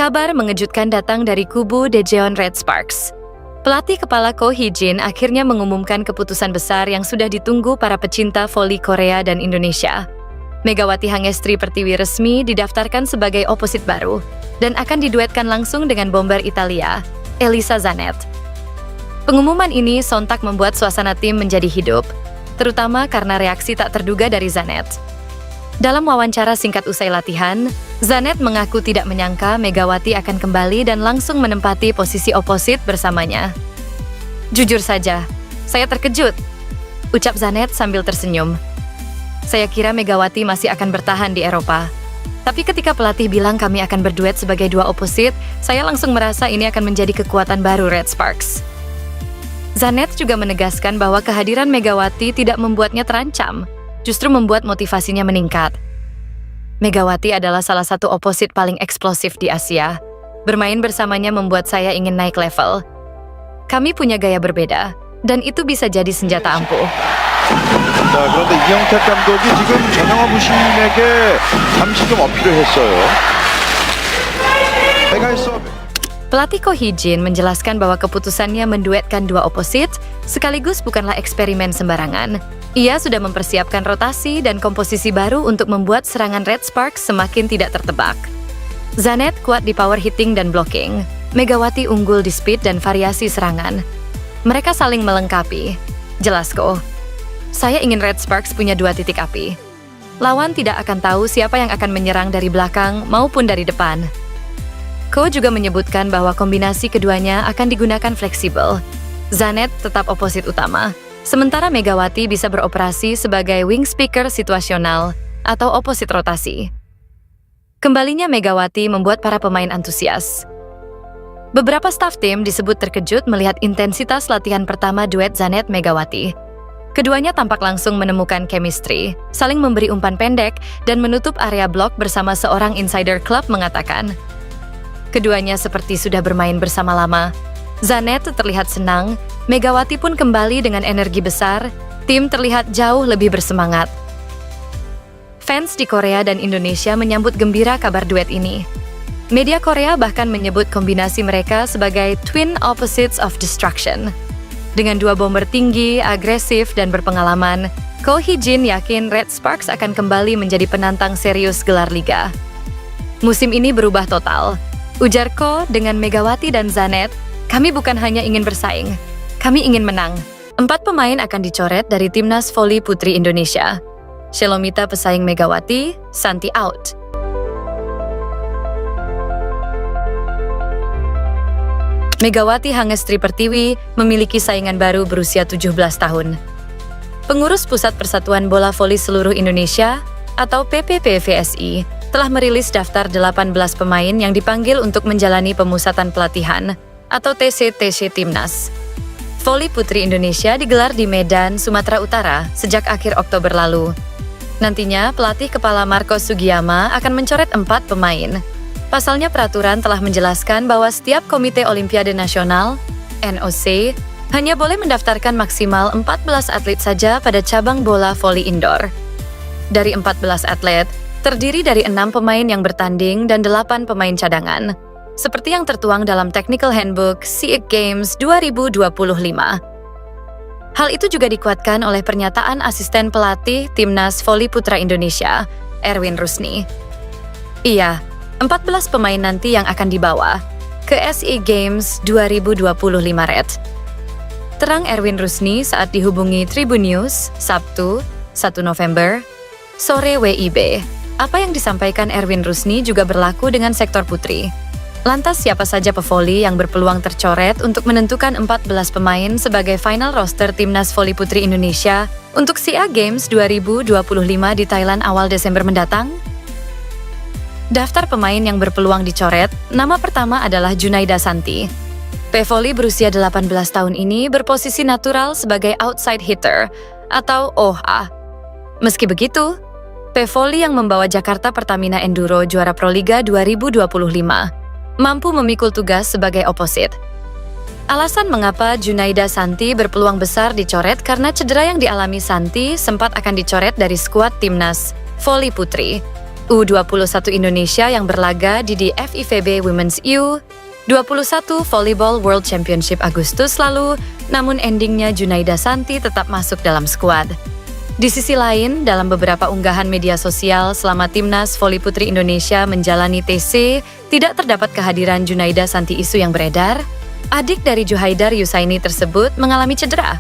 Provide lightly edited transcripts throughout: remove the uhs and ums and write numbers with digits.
Kabar mengejutkan datang dari kubu Daejeon Red Sparks. Pelatih kepala Ko Hee-jin akhirnya mengumumkan keputusan besar yang sudah ditunggu para pecinta voli Korea dan Indonesia. Megawati Hangestri Pertiwi resmi didaftarkan sebagai oposit baru dan akan diduetkan langsung dengan bomber Italia, Elisa Zanet. Pengumuman ini sontak membuat suasana tim menjadi hidup, terutama karena reaksi tak terduga dari Zanet. Dalam wawancara singkat usai latihan, Zanet mengaku tidak menyangka Megawati akan kembali dan langsung menempati posisi oposit bersamanya. "Jujur saja, saya terkejut," ucap Zanet sambil tersenyum. "Saya kira Megawati masih akan bertahan di Eropa. Tapi ketika pelatih bilang kami akan berduet sebagai dua oposit, saya langsung merasa ini akan menjadi kekuatan baru Red Sparks." Zanet juga menegaskan bahwa kehadiran Megawati tidak membuatnya terancam, justru membuat motivasinya meningkat. "Megawati adalah salah satu oposit paling eksplosif di Asia. Bermain bersamanya membuat saya ingin naik level. Kami punya gaya berbeda, dan itu bisa jadi senjata ampuh." 자, 그런데 이영택 감독이 지금 전영화 부심에게 잠시 좀 어필을 했어요. 내가 했어. Pelatih Ko Hee-jin menjelaskan bahwa keputusannya menduetkan dua oposit sekaligus bukanlah eksperimen sembarangan. Ia sudah mempersiapkan rotasi dan komposisi baru untuk membuat serangan Red Sparks semakin tidak tertebak. Zanet kuat di power hitting dan blocking. Megawati unggul di speed dan variasi serangan. Mereka saling melengkapi. Jelas Ko. Saya ingin Red Sparks punya dua titik api. Lawan tidak akan tahu siapa yang akan menyerang dari belakang maupun dari depan. Ko juga menyebutkan bahwa kombinasi keduanya akan digunakan fleksibel. Zanet tetap oposit utama, sementara Megawati bisa beroperasi sebagai wing speaker situasional atau oposit rotasi. Kembalinya Megawati membuat para pemain antusias. Beberapa staf tim disebut terkejut melihat intensitas latihan pertama duet Zanet-Megawati. Keduanya tampak langsung menemukan chemistry, saling memberi umpan pendek, dan menutup area blok bersama seorang insider klub mengatakan, "Keduanya seperti sudah bermain bersama lama." Zanet terlihat senang, Megawati pun kembali dengan energi besar, tim terlihat jauh lebih bersemangat. Fans di Korea dan Indonesia menyambut gembira kabar duet ini. Media Korea bahkan menyebut kombinasi mereka sebagai twin opposites of destruction. Dengan dua bomber tinggi, agresif, dan berpengalaman, Ko Hee-jin yakin Red Sparks akan kembali menjadi penantang serius gelar liga. "Musim ini berubah total," ujar Ko dengan Megawati dan Zanet. "Kami bukan hanya ingin bersaing, kami ingin menang." 4 pemain akan dicoret dari Timnas Voli Putri Indonesia. Shelomita pesaing Megawati, Santi out. Megawati Hangestri Pertiwi memiliki saingan baru berusia 17 tahun. Pengurus Pusat Persatuan Bola Voli Seluruh Indonesia atau PPPVSI telah merilis daftar 18 pemain yang dipanggil untuk menjalani pemusatan pelatihan atau TC-TC Timnas. Voli Putri Indonesia digelar di Medan, Sumatera Utara sejak akhir Oktober lalu. Nantinya, pelatih kepala Marco Sugiyama akan mencoret 4 pemain. Pasalnya peraturan telah menjelaskan bahwa setiap Komite Olimpiade Nasional, NOC, hanya boleh mendaftarkan maksimal 14 atlet saja pada cabang bola voli indoor. Dari 14 atlet, terdiri dari 6 pemain yang bertanding dan 8 pemain cadangan, seperti yang tertuang dalam Technical Handbook SEA Games 2025. Hal itu juga dikuatkan oleh pernyataan asisten pelatih Timnas Voli Putra Indonesia, Erwin Rusni. Iya, 14 pemain nanti yang akan dibawa ke SEA Games 2025 Red. Terang Erwin Rusni saat dihubungi Tribun News, Sabtu, 1 November, sore WIB. Apa yang disampaikan Erwin Rusni juga berlaku dengan sektor putri. Lantas siapa saja pevoli yang berpeluang tercoret untuk menentukan 14 pemain sebagai final roster Timnas Voli Putri Indonesia untuk SEA Games 2025 di Thailand awal Desember mendatang? Daftar pemain yang berpeluang dicoret, nama pertama adalah Junaida Santi. Pevoli berusia 18 tahun ini berposisi natural sebagai outside hitter atau OHA. Meski begitu, Pevoli yang membawa Jakarta Pertamina Enduro juara Proliga 2025 mampu memikul tugas sebagai oposit. Alasan mengapa Junaida Santi berpeluang besar dicoret karena cedera yang dialami Santi sempat akan dicoret dari skuad Timnas Voli Putri. U21 Indonesia yang berlaga di FIVB Women's U21 Volleyball World Championship Agustus lalu, namun endingnya Junaida Santi tetap masuk dalam skuad. Di sisi lain, dalam beberapa unggahan media sosial selama timnas voli putri Indonesia menjalani TC, tidak terdapat kehadiran Junaida Santi. Isu yang beredar, adik dari Juhaidar Yusaini tersebut mengalami cedera.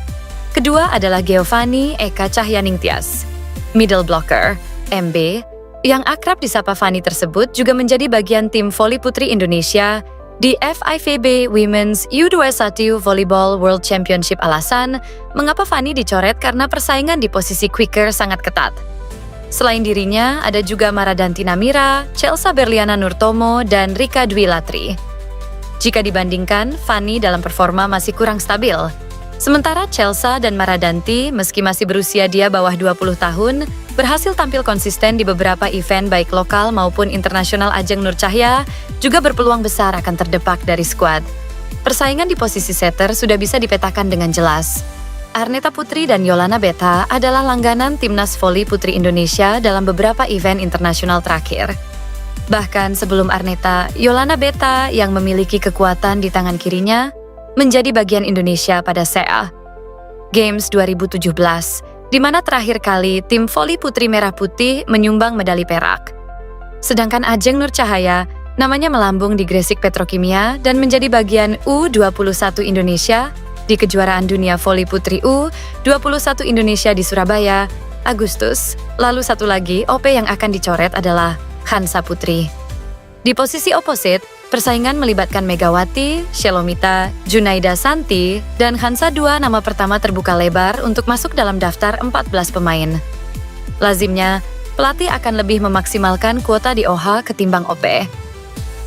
Kedua adalah Giovanni Eka Cahyaningtyas, middle blocker, MB, yang akrab disapa Fani tersebut juga menjadi bagian tim voli putri Indonesia di FIVB Women's U21 Volleyball World Championship. Alasan mengapa Fani dicoret karena persaingan di posisi quicker sangat ketat. Selain dirinya, ada juga Maradanti Namira, Chelsea Berliana Nurtomo, dan Rika Dwi Latri. Jika dibandingkan, Fani dalam performa masih kurang stabil. Sementara Chelsea dan Maradanti, meski masih berusia dia bawah 20 tahun, berhasil tampil konsisten di beberapa event baik lokal maupun internasional. Ajeng Nur Cahya juga berpeluang besar akan terdepak dari skuad. Persaingan di posisi setter sudah bisa dipetakan dengan jelas. Arneta Putri dan Yolana Beta adalah langganan timnas voli putri Indonesia dalam beberapa event internasional terakhir. Bahkan sebelum Arneta, Yolana Beta yang memiliki kekuatan di tangan kirinya menjadi bagian Indonesia pada SEA Games 2017, di mana terakhir kali tim voli putri merah putih menyumbang medali perak. Sedangkan Ajeng Nur Cahaya, namanya melambung di Gresik Petrokimia dan menjadi bagian U21 Indonesia di kejuaraan dunia voli putri U21 Indonesia di Surabaya, Agustus. Lalu satu lagi OP yang akan dicoret adalah Hansa Putri. Di posisi oposit, persaingan melibatkan Megawati, Shelomita, Junaida Santi, dan Hansa. Dua nama pertama terbuka lebar untuk masuk dalam daftar 14 pemain. Lazimnya, pelatih akan lebih memaksimalkan kuota di OHA ketimbang OP.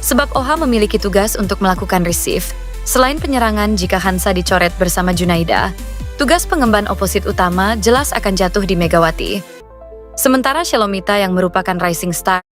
Sebab OHA memiliki tugas untuk melakukan receive. Selain penyerangan, jika Hansa dicoret bersama Junaida, tugas pengemban oposit utama jelas akan jatuh di Megawati. Sementara Shelomita yang merupakan rising star